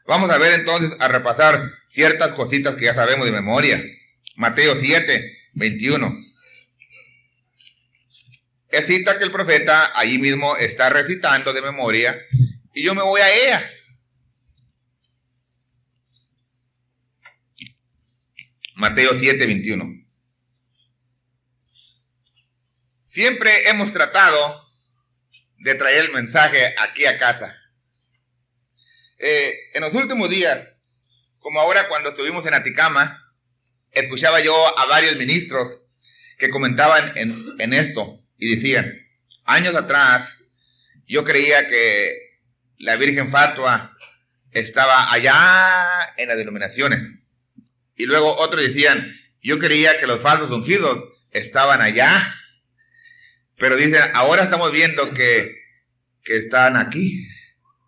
Vamos a ver entonces, a repasar ciertas cositas que ya sabemos de memoria. Mateo 7, 21. Es cita que el profeta allí mismo está recitando de memoria y yo me voy a ella. Mateo 7, 21. Siempre hemos tratado de traer el mensaje aquí a casa. En los últimos días, como ahora cuando estuvimos en Aticama, escuchaba yo a varios ministros que comentaban en esto y decían, años atrás yo creía que la Virgen Fatua estaba allá en las denominaciones. Y luego otros decían, yo creía que los falsos ungidos estaban allá. Pero dicen, ahora estamos viendo que están aquí.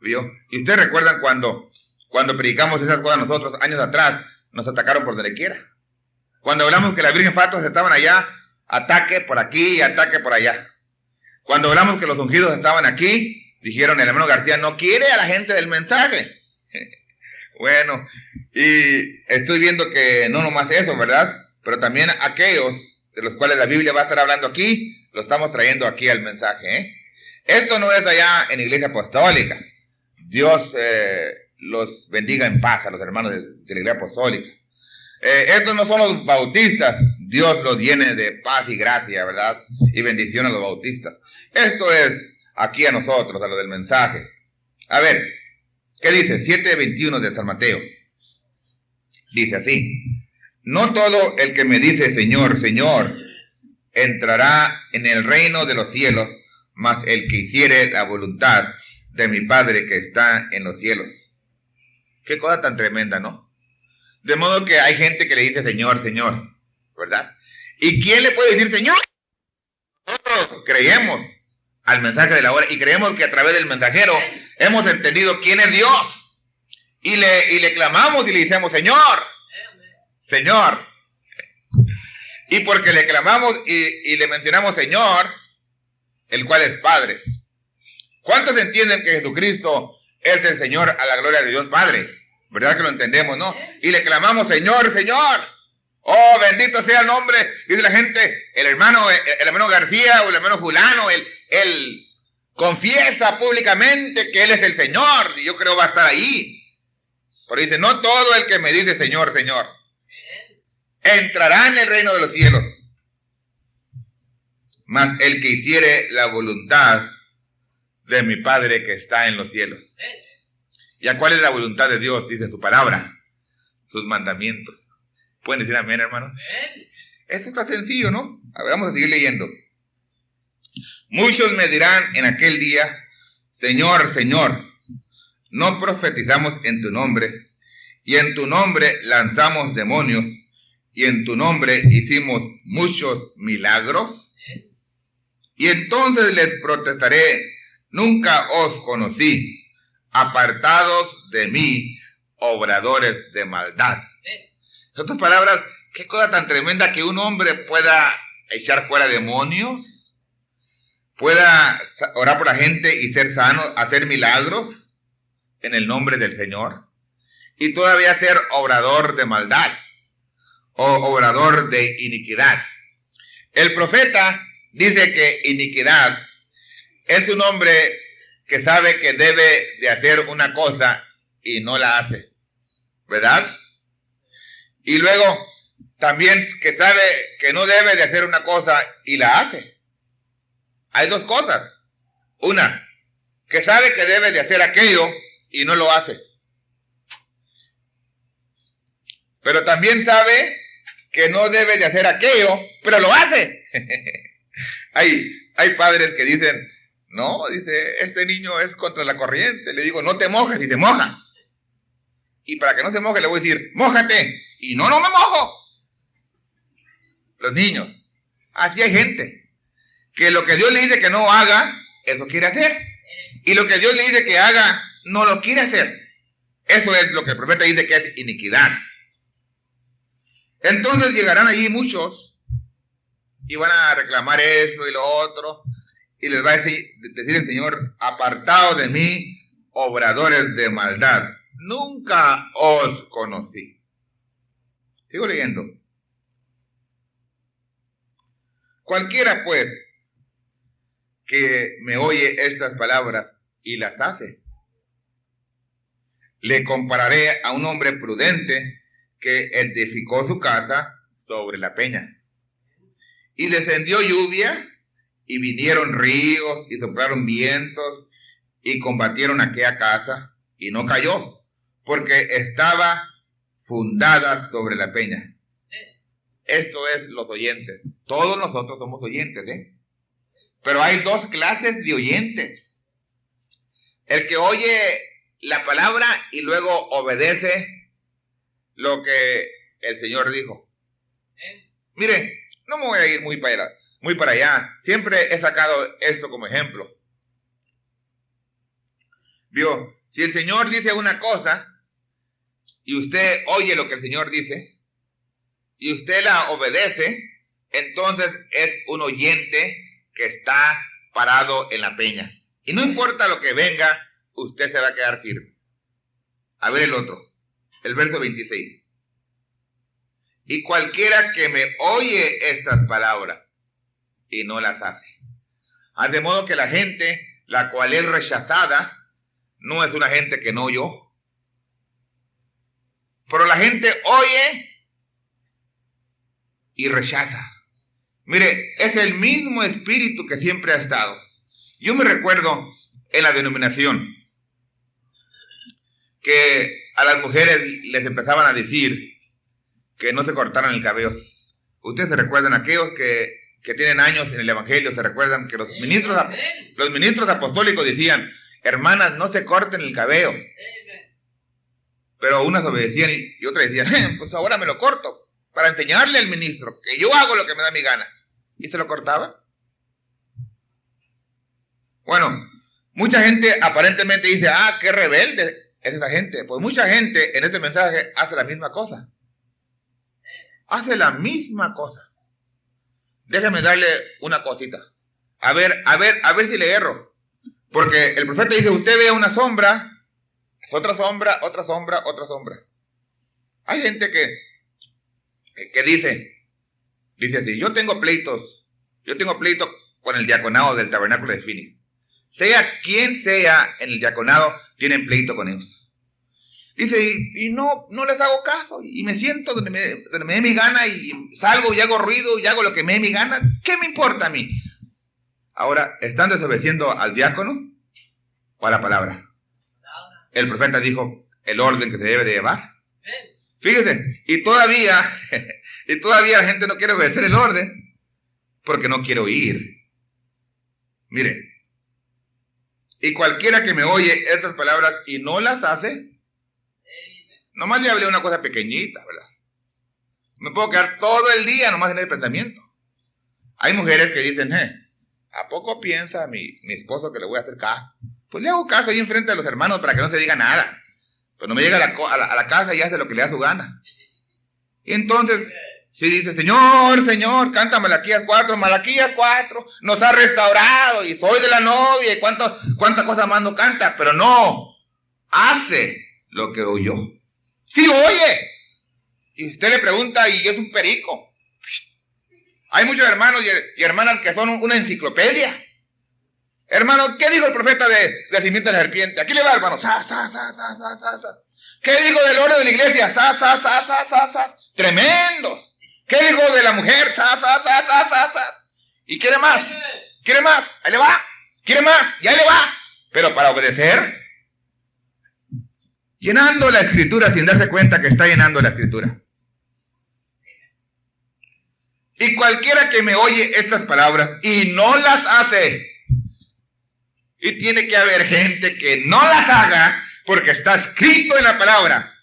¿Vio? Y ustedes recuerdan cuando predicamos esas cosas nosotros, años atrás, nos atacaron por donde quiera. Cuando hablamos que las Virgen Fatuas estaban allá, ataque por aquí y ataque por allá. Cuando hablamos que los ungidos estaban aquí, dijeron, el hermano García no quiere a la gente del mensaje. Bueno, y estoy viendo que no nomás eso, ¿verdad? Pero también aquellos de los cuales la Biblia va a estar hablando aquí, lo estamos trayendo aquí al mensaje, ¿eh? Esto no es allá en la iglesia apostólica. Dios los bendiga en paz a los hermanos de la iglesia apostólica. Estos no son los bautistas. Dios los llene de paz y gracia, ¿verdad? Y bendición a los bautistas. Esto es aquí a nosotros, a los del mensaje. A ver, ¿qué dice? 7:21 de San Mateo. Dice así. No todo el que me dice Señor, Señor, entrará en el reino de los cielos, mas el que hiciere la voluntad de mi Padre que está en los cielos. Qué cosa tan tremenda, ¿no? De modo que hay gente que le dice Señor, Señor, ¿verdad? ¿Y quién le puede decir Señor? Nosotros creemos al mensaje de la hora y creemos que a través del mensajero hemos entendido quién es Dios. Y le clamamos y le decimos Señor, Señor. Y porque le clamamos y le mencionamos Señor, el cual es Padre. ¿Cuántos entienden que Jesucristo es el Señor a la gloria de Dios Padre? ¿Verdad que lo entendemos, no? Y le clamamos Señor, Señor. Oh, bendito sea el nombre. Dice la gente, el hermano García o el hermano Fulano, él confiesa públicamente que Él es el Señor. Y yo creo va a estar ahí. Pero dice, no todo el que me dice Señor, Señor, entrará en el reino de los cielos, mas el que hiciere la voluntad de mi Padre que está en los cielos. ¿Y a cuál es la voluntad de Dios? Dice su palabra, sus mandamientos. ¿Pueden decir amén, hermanos? Esto está sencillo, ¿no? A ver, vamos a seguir leyendo. Muchos me dirán en aquel día, Señor, Señor, ¿no profetizamos en tu nombre? Y en tu nombre lanzamos demonios, y en tu nombre hicimos muchos milagros. Y entonces les protestaré, nunca os conocí, apartados de mí, obradores de maldad. En otras palabras, qué cosa tan tremenda que un hombre pueda echar fuera demonios, pueda orar por la gente y ser sano, hacer milagros en el nombre del Señor, y todavía ser obrador de maldad o obrador de iniquidad. El profeta dice que iniquidad es un hombre que sabe que debe de hacer una cosa y no la hace, ¿verdad? Y luego también que sabe que no debe de hacer una cosa y la hace. Hay dos cosas. Una, que sabe que debe de hacer aquello y no lo hace. Pero también sabe que no debe de hacer aquello, pero lo hace. Hay padres que dicen, no, dice, este niño es contra la corriente. Le digo, no te mojes, y se moja. Y para que no se moje le voy a decir, mójate. Y no me mojo. Los niños. Así hay gente que lo que Dios le dice que no haga, eso quiere hacer. Y lo que Dios le dice que haga, no lo quiere hacer. Eso es lo que el profeta dice que es iniquidad. Entonces llegarán allí muchos y van a reclamar eso y lo otro. Y les va a decir el Señor, apartados de mí, obradores de maldad. nunca os conocí. Sigo leyendo. Cualquiera, pues, que me oye estas palabras y las hace, le compararé a un hombre prudente que edificó su casa sobre la peña. Y descendió lluvia, y vinieron ríos, y soplaron vientos, y combatieron aquella casa, y no cayó, porque estaba fundada sobre la peña. Esto es los oyentes. Todos nosotros somos oyentes, ¿eh? Pero hay dos clases de oyentes. El que oye la palabra y luego obedece lo que el Señor dijo. Mire, no me voy a ir muy para allá. Siempre he sacado esto como ejemplo. ¿Vio? Si el Señor dice una cosa y usted oye lo que el Señor dice y usted la obedece, entonces es un oyente que está parado en la peña. Y no importa lo que venga, usted se va a quedar firme. A ver el otro, el verso 26. Y cualquiera que me oye estas palabras y no las hace. De modo que la gente, la cual es rechazada, no es una gente que no oyó. Pero la gente oye y rechaza. Mire, es el mismo espíritu que siempre ha estado. Yo me recuerdo en la denominación que a las mujeres les empezaban a decir que no se cortaran el cabello. Ustedes se recuerdan, aquellos que tienen años en el evangelio, se recuerdan que los ministros apostólicos decían: hermanas, no se corten el cabello. Pero unas obedecían y otras decían: pues ahora me lo corto para enseñarle al ministro que yo hago lo que me da mi gana. ¿Y se lo cortaban? Bueno, mucha gente aparentemente dice: qué rebelde es esa gente. Pues mucha gente en este mensaje hace la misma cosa. Hace la misma cosa. Déjame darle una cosita. A ver si le erro. Porque el profeta dice: usted ve una sombra, es otra sombra, otra sombra, otra sombra. Hay gente que dice así: yo tengo pleito con el diaconado del tabernáculo de Phoenix. Sea quien sea en el diaconado, tienen pleito con ellos. Dice, y no les hago caso, y me siento donde me dé mi gana, y salgo y hago ruido, y hago lo que me dé mi gana. ¿Qué me importa a mí? Ahora, ¿están desobedeciendo al diácono o a la palabra? El profeta dijo el orden que se debe de llevar. Fíjese, y todavía la gente no quiere obedecer el orden porque no quiere oír. Mire, y cualquiera que me oye estas palabras y no las hace, nomás le hablé una cosa pequeñita, ¿verdad? Me puedo quedar todo el día nomás en el pensamiento. Hay mujeres que dicen: ¿a poco piensa mi esposo que le voy a hacer caso? Pues le hago caso ahí enfrente de los hermanos para que no se diga nada. Pero no me llega a la casa y hace lo que le da su gana. Y entonces, si dice: Señor, canta Malaquías 4, nos ha restaurado, y soy de la novia, y cuántas cosas más no canta, pero no hace lo que oyó. Sí oye. Y usted le pregunta y es un perico. Hay muchos hermanos y hermanas que son una enciclopedia. Hermano, ¿qué dijo el profeta de simiente de la serpiente? Aquí le va, hermano. ¿Qué dijo del oro de la iglesia? Tremendos. ¿Qué dijo de la mujer? ¿Y quiere más? Ahí le va. ¿Quiere más? Y ahí le va. Pero para obedecer, llenando la escritura sin darse cuenta que está llenando la escritura. Y cualquiera que me oye estas palabras y no las hace, y tiene que haber gente que no las haga porque está escrito en la palabra,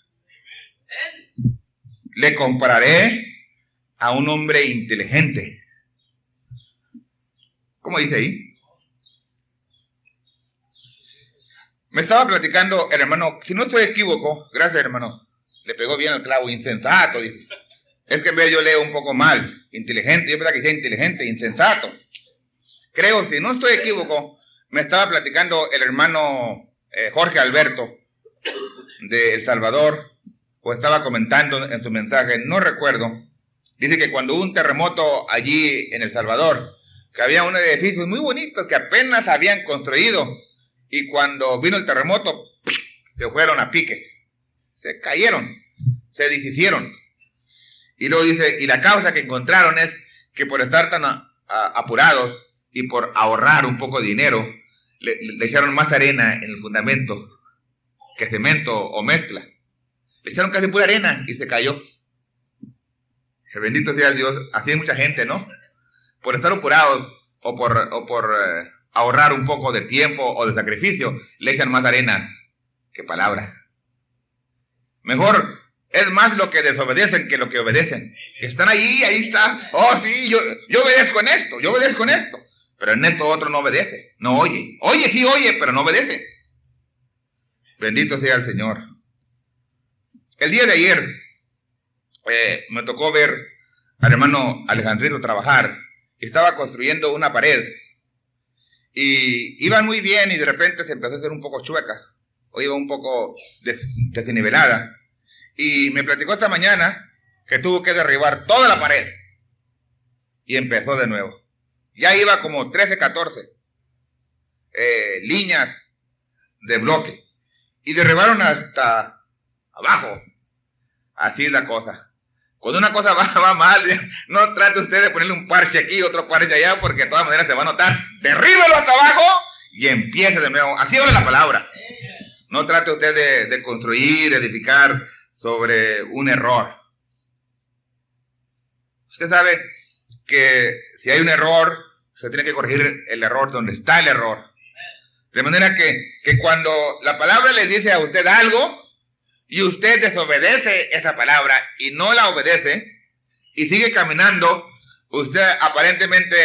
le compararé a un hombre inteligente. ¿Cómo dice ahí? Me estaba platicando el hermano, si no estoy equívoco, gracias hermano, le pegó bien el clavo, insensato, dice. Es que en vez yo leo un poco mal, inteligente, yo pensaba que decía inteligente, insensato. Creo, si no estoy equívoco, me estaba platicando el hermano Jorge Alberto, de El Salvador, o estaba comentando en su mensaje, no recuerdo, dice que cuando hubo un terremoto allí en El Salvador, que había unos edificios muy bonitos que apenas habían construido, y cuando vino el terremoto, se fueron a pique, se cayeron, se deshicieron. Y luego dice, y la causa que encontraron es que por estar tan apurados y por ahorrar un poco de dinero, le echaron más arena en el fundamento que cemento o mezcla. Le echaron casi pura arena y se cayó. Bendito sea Dios. Así hay mucha gente, ¿no? Por estar apurados o por ahorrar un poco de tiempo o de sacrificio, le echan más arena que palabra. Mejor es más lo que desobedecen que lo que obedecen. Están ahí está. Oh, sí, yo obedezco en esto. Pero en esto otro no obedece, no oye. Oye, sí oye, pero no obedece. Bendito sea el Señor. El día de ayer me tocó ver al hermano Alejandrito trabajar. Estaba construyendo una pared. Y iban muy bien y de repente se empezó a hacer un poco chueca. O iba un poco desnivelada. Y me platicó esta mañana que tuvo que derribar toda la pared. Y empezó de nuevo. Ya iba como 13, 14 líneas de bloque. Y derribaron hasta abajo. Así es la cosa. Cuando una cosa va mal, no trate usted de ponerle un parche aquí, otro parche allá, porque de todas maneras se va a notar. Derríbelo hasta abajo y empiece de nuevo. Así habla la palabra. No trate usted de construir, edificar sobre un error. Usted sabe que si hay un error, se tiene que corregir el error donde está el error. De manera que cuando la palabra le dice a usted algo y usted desobedece esa palabra y no la obedece y sigue caminando, usted aparentemente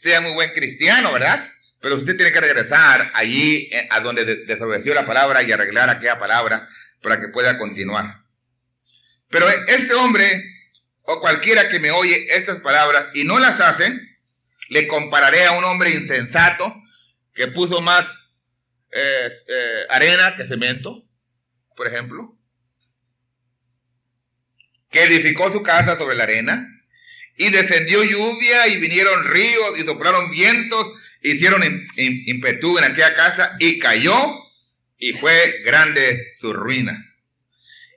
sea muy buen cristiano, ¿verdad? Pero usted tiene que regresar allí a donde desobedeció la palabra y arreglar aquella palabra para que pueda continuar. Pero este hombre o cualquiera que me oye estas palabras y no las hace, le compararé a un hombre insensato que puso más arena que cemento, por ejemplo, que edificó su casa sobre la arena, y descendió lluvia, y vinieron ríos, y soplaron vientos, hicieron ímpetu en aquella casa, y cayó, y fue grande su ruina.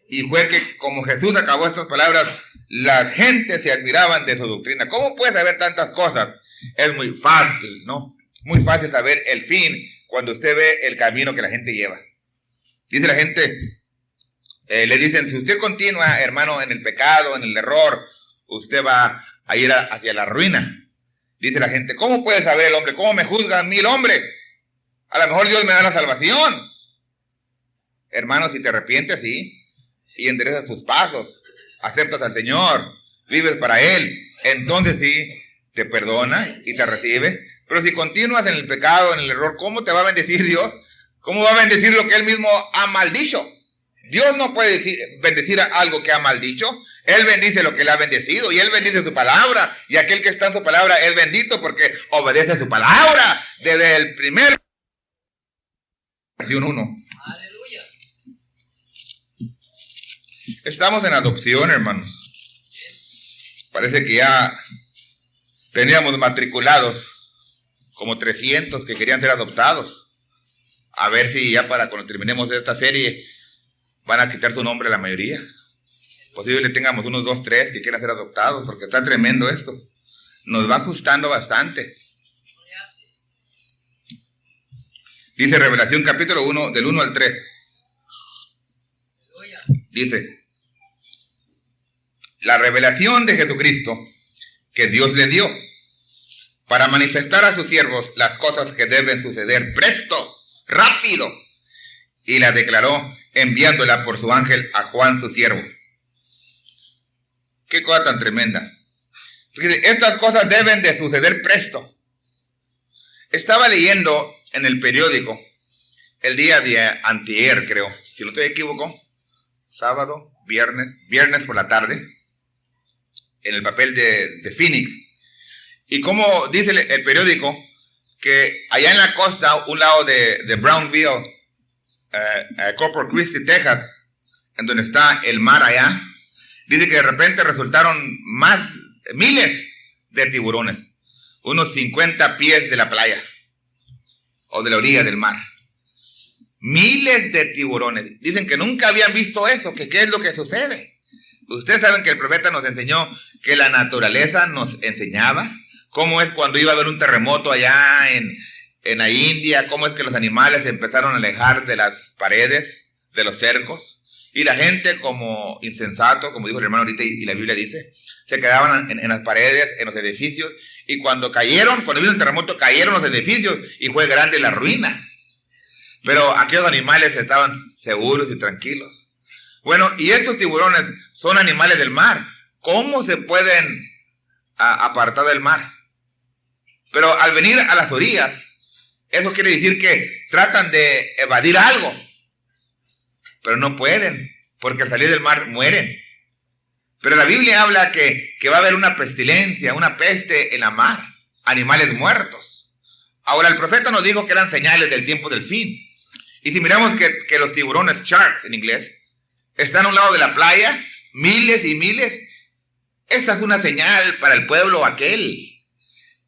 Y fue que, como Jesús acabó estas palabras, la gente se admiraban de su doctrina. ¿Cómo puede saber tantas cosas? Es muy fácil, ¿no? Muy fácil saber el fin cuando usted ve el camino que la gente lleva. Dice la gente, le dicen, si usted continúa, hermano, en el pecado, en el error, usted va a ir hacia la ruina. Dice la gente, ¿cómo puede saber el hombre? ¿Cómo me juzga a mí el hombre? A lo mejor Dios me da la salvación. Hermano, si te arrepientes, sí, y enderezas tus pasos, aceptas al Señor, vives para Él, entonces sí, te perdona y te recibe. Pero si continúas en el pecado, en el error, ¿cómo te va a bendecir Dios? ¿Cómo va a bendecir lo que Él mismo ha maldicho? Dios no puede bendecir algo que ha maldicho. Él bendice lo que Él ha bendecido y Él bendice su palabra. Y aquel que está en su palabra es bendito porque obedece su palabra desde el primer versión 1. Aleluya. Estamos en adopción, hermanos. Parece que ya teníamos matriculados como 300 que querían ser adoptados. A ver si ya para cuando terminemos esta serie van a quitar su nombre la mayoría. Posible tengamos unos 2, 3 que quieran ser adoptados, porque está tremendo esto. Nos va ajustando bastante. Dice Revelación capítulo 1, del 1 al 3. Dice, la revelación de Jesucristo que Dios le dio para manifestar a sus siervos las cosas que deben suceder presto, rápido, y la declaró enviándola por su ángel a Juan su siervo. Qué cosa tan tremenda. Fíjense, estas cosas deben de suceder presto. Estaba leyendo en el periódico el día de antier, creo, si no estoy equivocado, sábado, viernes por la tarde, en el papel de Phoenix. Y como dice el periódico, que allá en la costa, un lado de Brownsville, Corpus Christi, Texas, en donde está el mar allá, dice que de repente resultaron miles de tiburones, unos 50 pies de la playa o de la orilla del mar. Miles de tiburones. Dicen que nunca habían visto eso, que qué es lo que sucede. Ustedes saben que el profeta nos enseñó que la naturaleza nos enseñaba cómo es cuando iba a haber un terremoto allá en la India, cómo es que los animales se empezaron a alejar de las paredes, de los cercos, y la gente como insensato, como dijo el hermano ahorita y la Biblia dice, se quedaban en las paredes, en los edificios, y cuando vino el terremoto, cayeron los edificios y fue grande la ruina. Pero aquellos animales estaban seguros y tranquilos. Bueno, y estos tiburones son animales del mar. ¿Cómo se pueden apartar del mar? Pero al venir a las orillas, eso quiere decir que tratan de evadir algo. Pero no pueden, porque al salir del mar mueren. Pero la Biblia habla que va a haber una pestilencia, una peste en la mar, animales muertos. Ahora el profeta nos dijo que eran señales del tiempo del fin. Y si miramos que los tiburones, sharks en inglés, están a un lado de la playa, miles y miles, esa es una señal para el pueblo aquel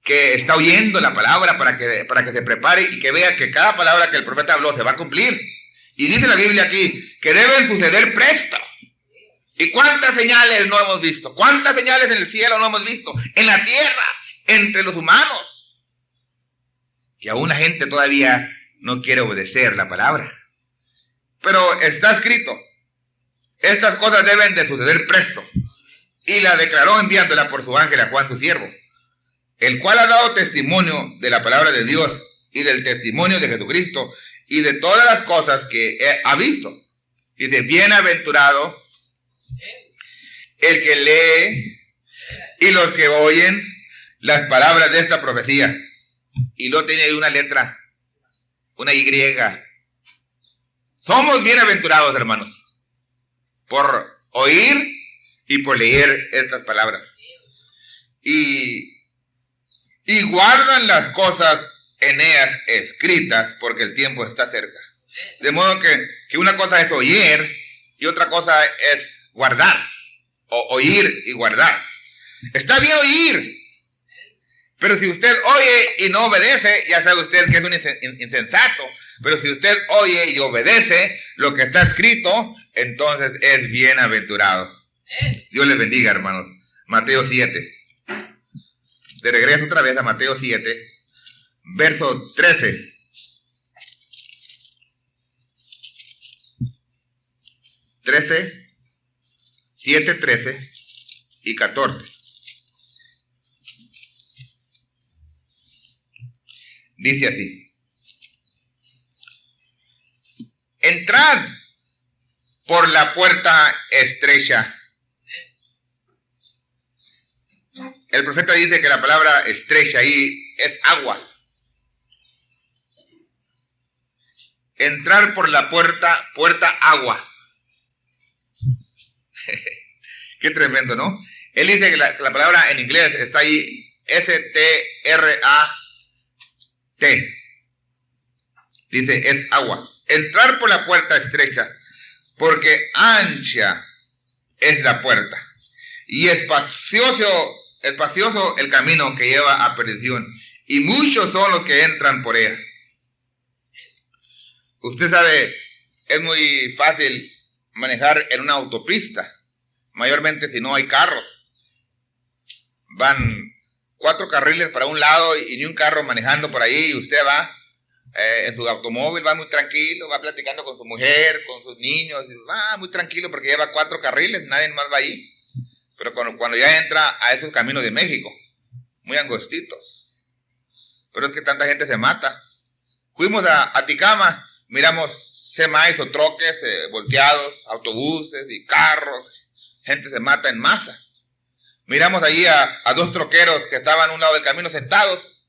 que está oyendo la palabra para que se prepare y que vea que cada palabra que el profeta habló se va a cumplir. Y dice la Biblia aquí que deben suceder presto. ¿Y cuántas señales no hemos visto? ¿Cuántas señales en el cielo no hemos visto? En la tierra, entre los humanos. Y aún la gente todavía no quiere obedecer la palabra. Pero está escrito, estas cosas deben de suceder presto. Y la declaró enviándola por su ángel a Juan su siervo, el cual ha dado testimonio de la palabra de Dios y del testimonio de Jesucristo y de todas las cosas que ha visto. Dice, bienaventurado el que lee y los que oyen las palabras de esta profecía. Y luego tiene ahí una letra, una Y. Somos bienaventurados, hermanos, por oír y por leer estas palabras. Y guardan las cosas en ellas escritas, porque el tiempo está cerca. De modo que una cosa es oír y otra cosa es guardar, o oír y guardar. Está bien oír, pero si usted oye y no obedece, ya sabe usted que es un insensato. Pero si usted oye y obedece lo que está escrito, entonces es bienaventurado. Dios les bendiga, hermanos. Mateo 7. De regreso otra vez a Mateo 7, verso 13. 7, 13 y 14. Dice así: entrad por la puerta estrecha. El profeta dice que la palabra estrecha ahí es agua. Entrar por la puerta agua. Qué tremendo, ¿no? Él dice que la palabra en inglés está ahí, S-T-R-A-T. Dice, es agua. Entrar por la puerta estrecha, porque ancha es la puerta, y espacioso el camino que lleva a perdición, y muchos son los que entran por ella. Usted sabe, es muy fácil manejar en una autopista, mayormente si no hay carros. Van 4 carriles para un lado y ni un carro manejando por ahí, y usted va en su automóvil, va muy tranquilo, va platicando con su mujer, con sus niños, y va muy tranquilo porque lleva 4 carriles, nadie más va ahí. Pero cuando ya entra a esos caminos de México, muy angostitos, pero es que tanta gente se mata. Fuimos a Ticama, miramos semis o troques volteados, autobuses y carros, gente se mata en masa. Miramos allí a 2 troqueros que estaban a un lado del camino sentados,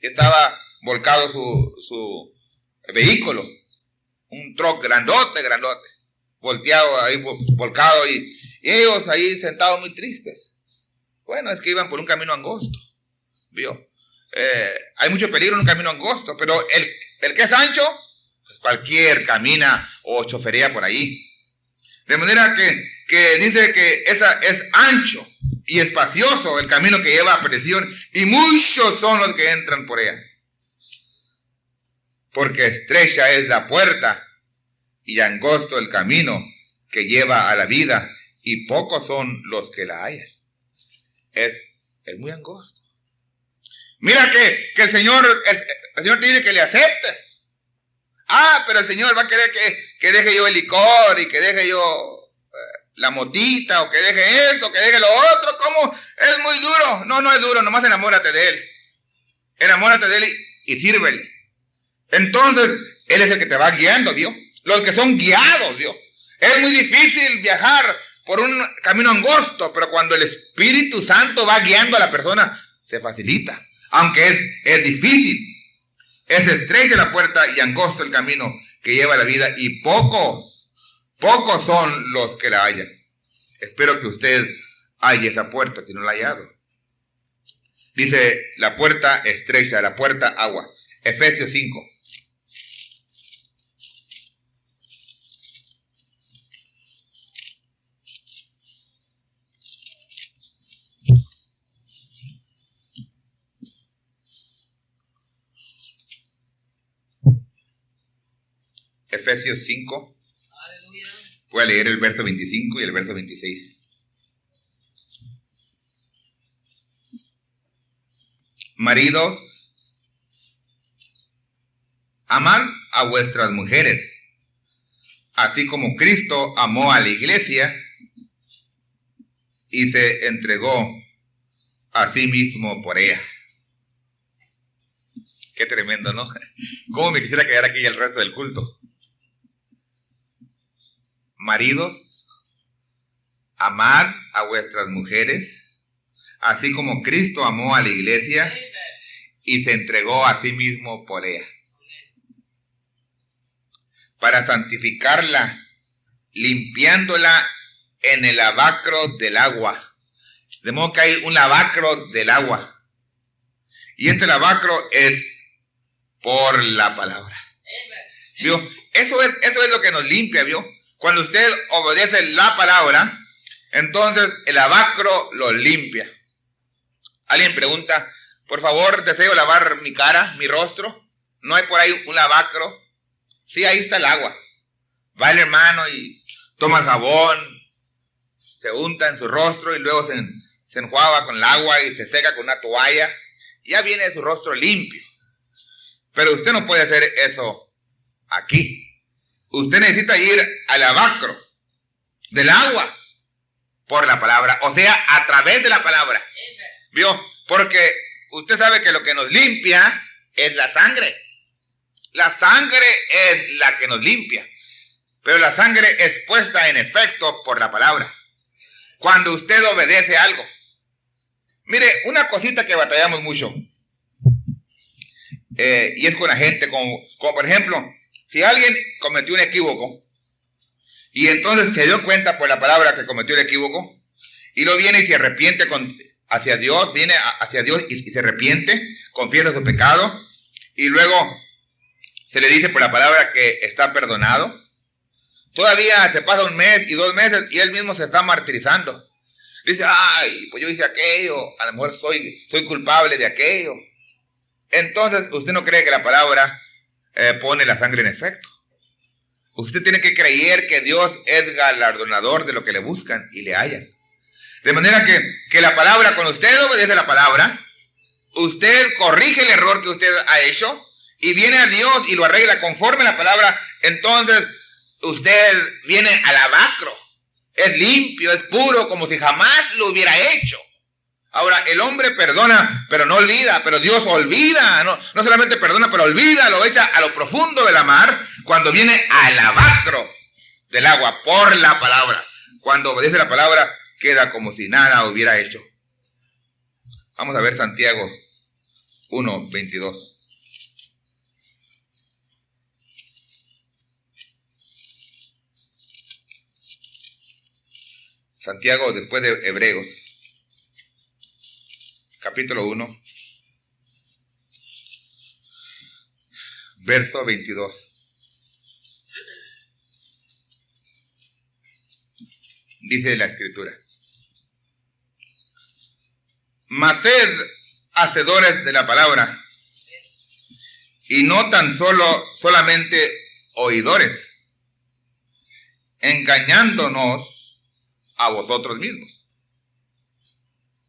y estaba volcado su vehículo, un troc grandote, volteado ahí, volcado, y ellos ahí sentados muy tristes. Bueno, es que iban por un camino angosto, ¿vio? Hay mucho peligro en un camino angosto, pero el que es ancho, pues cualquier camina o choferea por ahí. De manera que dice que esa es ancho y espacioso el camino que lleva a perdición, y muchos son los que entran por ella. Porque estrecha es la puerta y angosto el camino que lleva a la vida, y pocos son los que la hallan. Es muy angosto. Mira que el Señor te dice que le aceptes. Pero el Señor va a querer que deje yo el licor y que deje yo la motita, o que deje esto, que deje lo otro. ¿Cómo? Es muy duro. No es duro, nomás enamórate de Él. Enamórate de Él y sírvele. Entonces, Él es el que te va guiando, ¿vio? Los que son guiados, ¿vio? Es muy difícil viajar por un camino angosto, pero cuando el Espíritu Santo va guiando a la persona, se facilita. Aunque es difícil. Es estrecha la puerta y angosto el camino que lleva a la vida, y pocos son los que la hallan. Espero que usted halle esa puerta si no la ha hallado. Dice la puerta estrecha, la puerta agua. Efesios 5. Efesios 5. Aleluya. Voy a leer el verso 25 y el verso 26. Maridos, amad a vuestras mujeres, así como Cristo amó a la iglesia y se entregó a sí mismo por ella. Qué tremendo, ¿no? ¿Cómo me quisiera quedar aquí el resto del culto? Maridos, amad a vuestras mujeres, así como Cristo amó a la iglesia y se entregó a sí mismo por ella, para santificarla, limpiándola en el lavacro del agua. De modo que hay un lavacro del agua, y este lavacro es por la palabra. ¿Vio? Eso es lo que nos limpia, ¿vio? Cuando usted obedece la palabra, entonces el lavacro lo limpia. Alguien pregunta, por favor, deseo lavar mi cara, mi rostro. ¿No hay por ahí un lavacro? Sí, ahí está el agua. Va el hermano y toma el jabón, se unta en su rostro y luego se enjuaga con el agua y se seca con una toalla. Y ya viene su rostro limpio. Pero usted no puede hacer eso aquí. Usted necesita ir al lavacro del agua por la palabra, o sea, a través de la palabra. ¿Vio? Porque usted sabe que lo que nos limpia es la sangre. La sangre es la que nos limpia. Pero la sangre es puesta en efecto por la palabra. Cuando usted obedece algo. Mire, una cosita que batallamos mucho. Y es con la gente, como por ejemplo, si alguien cometió un equívoco y entonces se dio cuenta por la palabra que cometió el equívoco, y luego viene y se arrepiente hacia Dios, viene hacia Dios y se arrepiente, confiesa su pecado, y luego se le dice por la palabra que está perdonado. Todavía se pasa 1 mes y 2 meses y él mismo se está martirizando. Dice, pues yo hice aquello, a lo mejor soy culpable de aquello. Entonces, usted no cree que la palabra pone la sangre en efecto. Usted tiene que creer que Dios es galardonador de lo que le buscan y le hallan. De manera que la palabra, cuando usted obedece la palabra, usted corrige el error que usted ha hecho y viene a Dios y lo arregla conforme a la palabra. Entonces, usted viene al lavacro. Es limpio, es puro, como si jamás lo hubiera hecho. Ahora, el hombre perdona, pero no olvida, pero Dios olvida, no solamente perdona, pero olvida, lo echa a lo profundo de la mar, cuando viene al lavacro del agua, por la palabra. Cuando obedece la palabra, queda como si nada hubiera hecho. Vamos a ver Santiago 1:22. Santiago después de Hebreos. Capítulo 1, verso 22. dice la Escritura. Mas sed hacedores de la palabra, y no tan solamente oidores, engañándonos a vosotros mismos.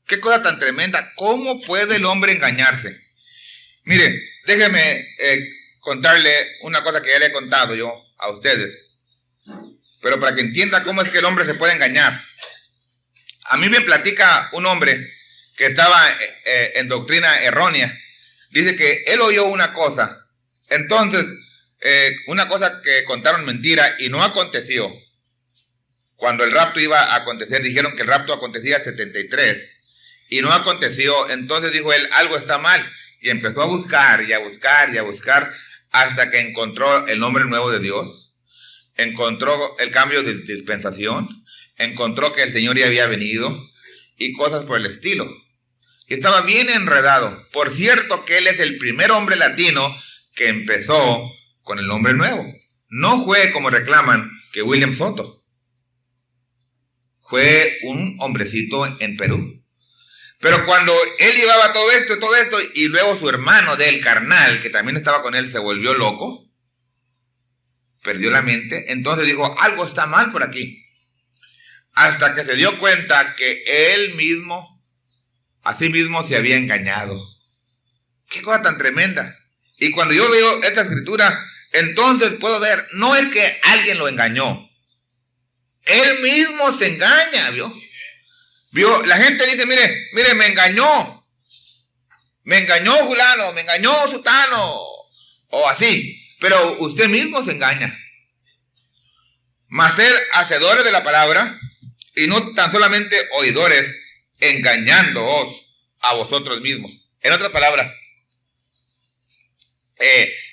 Qué cosa tan tremenda. ¿Cómo puede el hombre engañarse? Mire, déjeme contarle una cosa que ya le he contado yo a ustedes, pero para que entienda cómo es que el hombre se puede engañar. A mí me platica un hombre que estaba en doctrina errónea. Dice que él oyó una cosa, entonces una cosa que contaron mentira y no aconteció. Cuando el rapto iba a acontecer, dijeron que el rapto acontecía en 73 y no aconteció. Entonces dijo él, algo está mal, y empezó a buscar y a buscar y a buscar hasta que encontró el nombre nuevo de Dios, encontró el cambio de dispensación, encontró que el Señor ya había venido y cosas por el estilo. Y estaba bien enredado. Por cierto que él es el primer hombre latino que empezó con el nombre nuevo. No fue, como reclaman, que William Soto. Fue un hombrecito en Perú. Pero cuando él llevaba todo esto, y luego su hermano del carnal, que también estaba con él, se volvió loco, perdió la mente, entonces dijo, algo está mal por aquí. Hasta que se dio cuenta que él mismo, a sí mismo se había engañado. Qué cosa tan tremenda. Y cuando yo veo esta escritura, entonces puedo ver, no es que alguien lo engañó. Él mismo se engaña, ¿vio? La gente dice, mire, me engañó fulano, me engañó sutano, o así. Pero usted mismo se engaña. Mas sed hacedores de la palabra, y no tan solamente oidores, engañándoos a vosotros mismos. En otras palabras,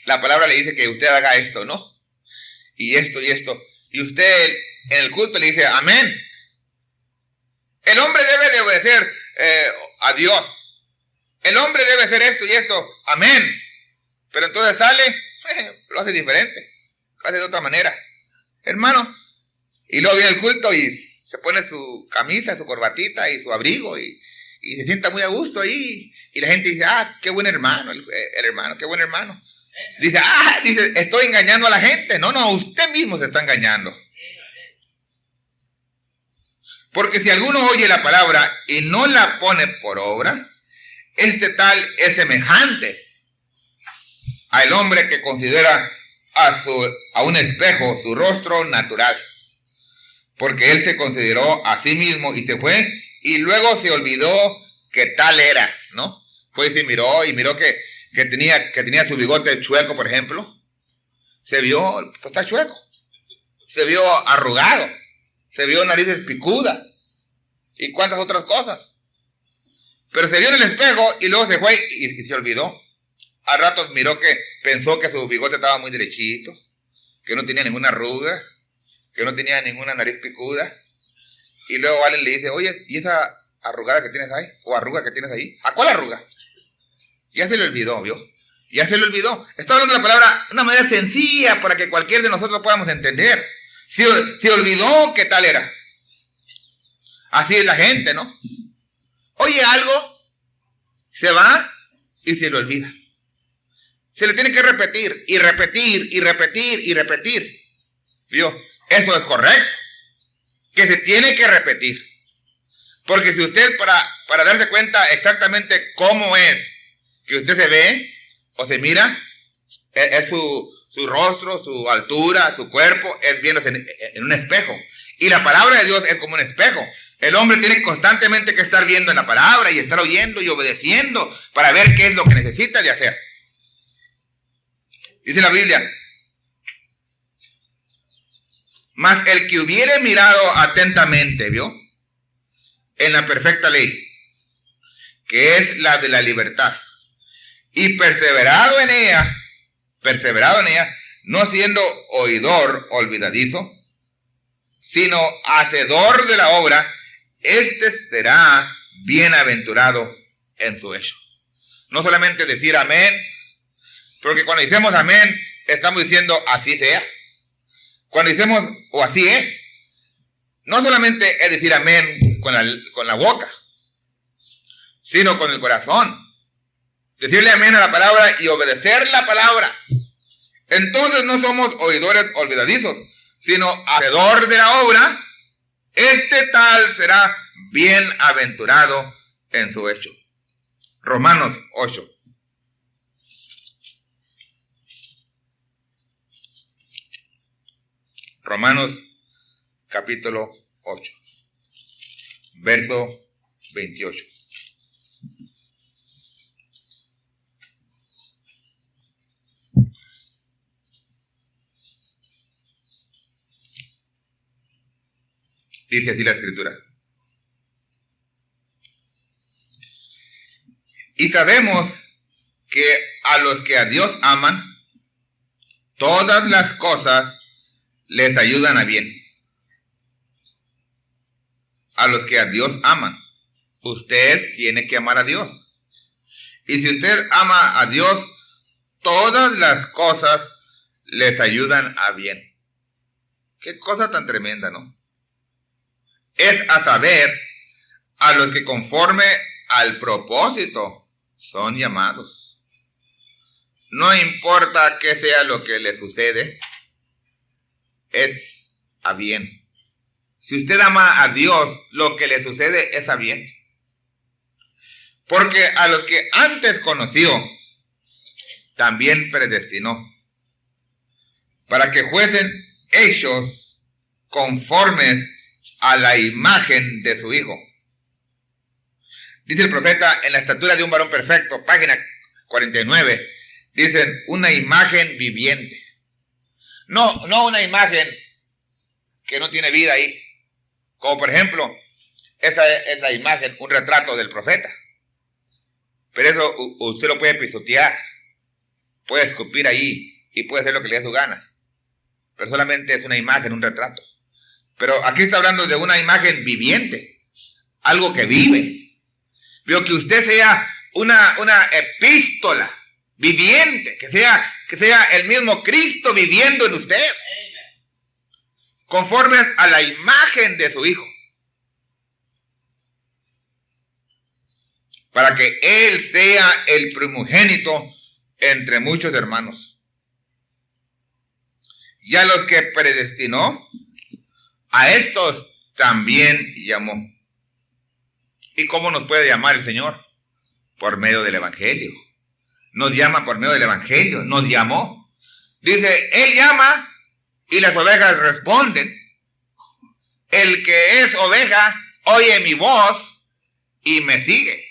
la palabra le dice que usted haga esto, ¿no? Y esto, y usted en el culto le dice, amén. El hombre debe de obedecer a Dios. El hombre debe hacer esto y esto, amén. Pero entonces sale, lo hace diferente, lo hace de otra manera, hermano. Y luego viene el culto y se pone su camisa, su corbatita y su abrigo y se sienta muy a gusto ahí. Y la gente dice, qué buen hermano, el hermano, qué buen hermano. Dice, estoy engañando a la gente. No, usted mismo se está engañando. Porque si alguno oye la palabra y no la pone por obra, este tal es semejante al hombre que considera a un espejo su rostro natural. Porque él se consideró a sí mismo y se fue, y luego se olvidó que tal era, ¿no? Fue y se miró que tenía su bigote chueco, por ejemplo. Se vio, pues está chueco. Se vio arrugado. Se vio narices picudas. Y cuántas otras cosas. Pero se vio en el espejo y luego se fue y se olvidó. Al rato pensó que su bigote estaba muy derechito, que no tenía ninguna arruga, que no tenía ninguna nariz picuda. Y luego alguien le dice, oye, ¿y esa arrugada que tienes ahí? ¿O arruga que tienes ahí? ¿A cuál arruga? Ya se le olvidó, ¿vio? Ya se le olvidó. Está hablando la palabra de una manera sencilla para que cualquiera de nosotros podamos entender. Se olvidó qué tal era. Así es la gente, ¿no? Oye algo, se va y se le olvida. Se le tiene que repetir y repetir y repetir y repetir. ¿Vio? Eso es correcto. Que se tiene que repetir. Porque si usted, para darse cuenta exactamente cómo es que usted se ve o se mira, es su rostro, su altura, su cuerpo, es viéndose en un espejo. Y la palabra de Dios es como un espejo. El hombre tiene constantemente que estar viendo en la palabra y estar oyendo y obedeciendo para ver qué es lo que necesita de hacer. Dice la Biblia, mas el que hubiere mirado atentamente, ¿vio? En la perfecta ley, que es la de la libertad, y perseverado en ella, no siendo oidor olvidadizo, sino hacedor de la obra, este será bienaventurado en su hecho. No solamente decir amén, porque cuando decimos amén, estamos diciendo así sea. Cuando decimos o así es, no solamente es decir amén con la boca, sino con el corazón. Decirle amén a la palabra y obedecer la palabra. Entonces no somos oidores olvidadizos, sino hacedor de la obra. Este tal será bienaventurado en su hecho. Romanos 8. Romanos capítulo 8, verso 28. Dice así la Escritura. Y sabemos que a los que a Dios aman, todas las cosas les ayudan a bien. A los que a Dios aman. Usted tiene que amar a Dios. Y si usted ama a Dios, todas las cosas les ayudan a bien. Qué cosa tan tremenda, ¿no? Es a saber, a los que conforme al propósito son llamados. No importa qué sea lo que le sucede, es a bien. Si usted ama a Dios, lo que le sucede es a bien. Porque a los que antes conoció, también predestinó, para que fuesen hechos conformes a la imagen de su Hijo. Dice el profeta, en la estatura de un varón perfecto, página 49, dicen, una imagen viviente. No una imagen que no tiene vida ahí. Como por ejemplo, esa es la imagen, un retrato del profeta. Pero eso usted lo puede pisotear, puede escupir ahí y puede hacer lo que le dé su gana. Pero solamente es una imagen, un retrato. Pero aquí está hablando de una imagen viviente, algo que vive. Veo que usted sea una epístola viviente, que sea el mismo Cristo viviendo en usted, conforme a la imagen de su Hijo, para que Él sea el primogénito entre muchos hermanos. Y a los que predestinó, a estos también llamó. ¿Y cómo nos puede llamar el Señor? Por medio del Evangelio. Nos llama por medio del Evangelio, nos llamó. Dice, Él llama y las ovejas responden. El que es oveja oye mi voz y me sigue.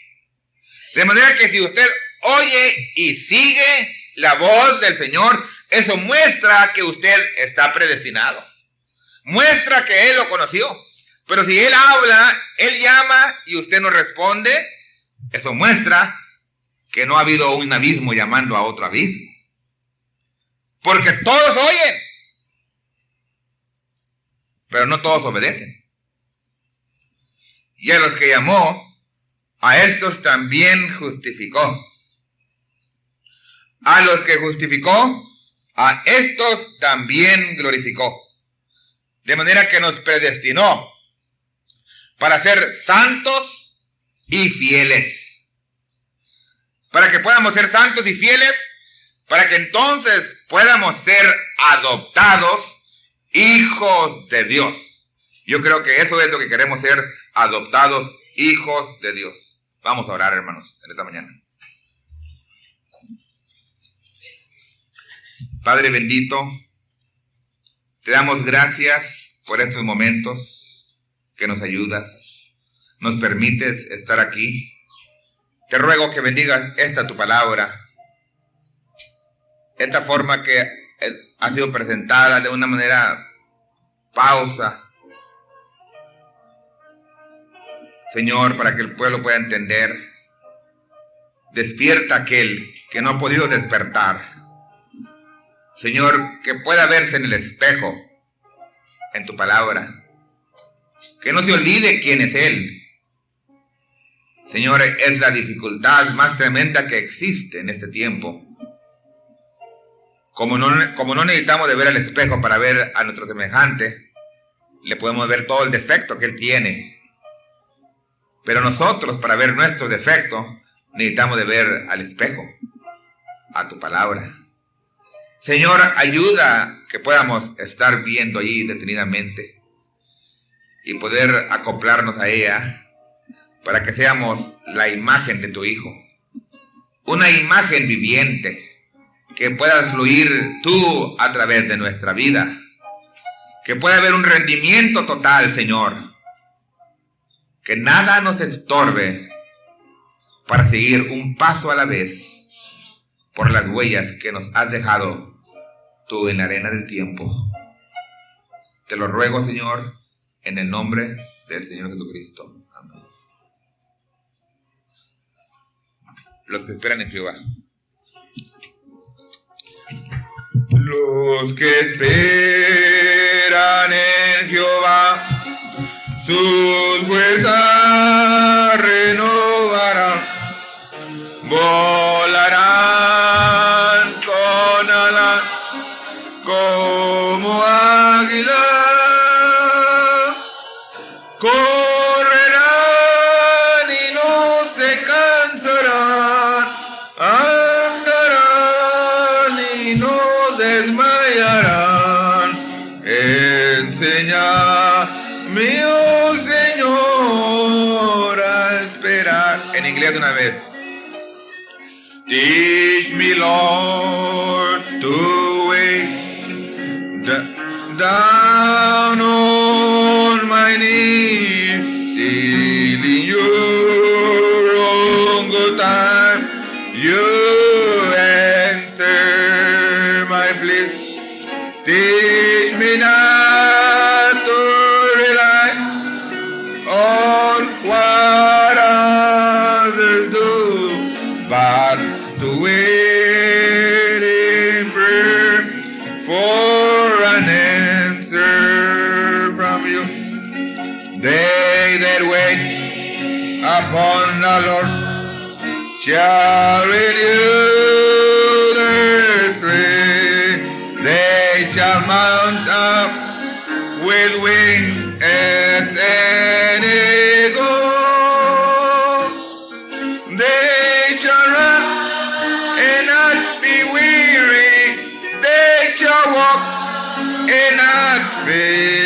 De manera que si usted oye y sigue la voz del Señor, eso muestra que usted está predestinado. Muestra que Él lo conoció. Pero si Él habla, Él llama y usted no responde, eso muestra que no ha habido un abismo llamando a otro abismo. Porque todos oyen, pero no todos obedecen. Y a los que llamó, a estos también justificó. A los que justificó, a estos también glorificó. De manera que nos predestinó para ser santos y fieles. Para que podamos ser santos y fieles, para que entonces podamos ser adoptados hijos de Dios. Yo creo que eso es lo que queremos ser, adoptados hijos de Dios. Vamos a orar, hermanos, en esta mañana. Padre bendito, te damos gracias por estos momentos que nos ayudas, nos permites estar aquí. Te ruego que bendigas esta tu palabra, esta forma que ha sido presentada de una manera pausa, Señor, para que el pueblo pueda entender. Despierta aquel que no ha podido despertar, Señor, que pueda verse en el espejo, en tu palabra, que no se olvide quién es Él. Señor, es la dificultad más tremenda que existe en este tiempo. Como no necesitamos de ver al espejo para ver a nuestro semejante, le podemos ver todo el defecto que él tiene. Pero nosotros, para ver nuestro defecto, necesitamos de ver al espejo, a tu palabra. Señor, ayuda que podamos estar viendo allí detenidamente y poder acoplarnos a ella para que seamos la imagen de tu Hijo. Una imagen viviente, que puedas fluir tú a través de nuestra vida. Que pueda haber un rendimiento total, Señor. Que nada nos estorbe para seguir un paso a la vez por las huellas que nos has dejado tú en la arena del tiempo. Te lo ruego, Señor, en el nombre del Señor Jesucristo. Amén. Los que esperan en Jehová. Los que esperan en Jehová, sus fuerzas renovarán, volarán con alas como águila, correrán y no se cansarán, andarán y no desmayarán. Enséñame, oh Señor, a esperar. En inglés de una vez. Teach me, Lord, to wait down on my knees, till in your own good time you answer my plea. Teach me not to rely on what others do, but to wait in prayer for an answer from you. They that wait upon the Lord shall renew their strength. They shall mount up with wings as an eagle. They shall run and not be weary. They shall walk and not faint.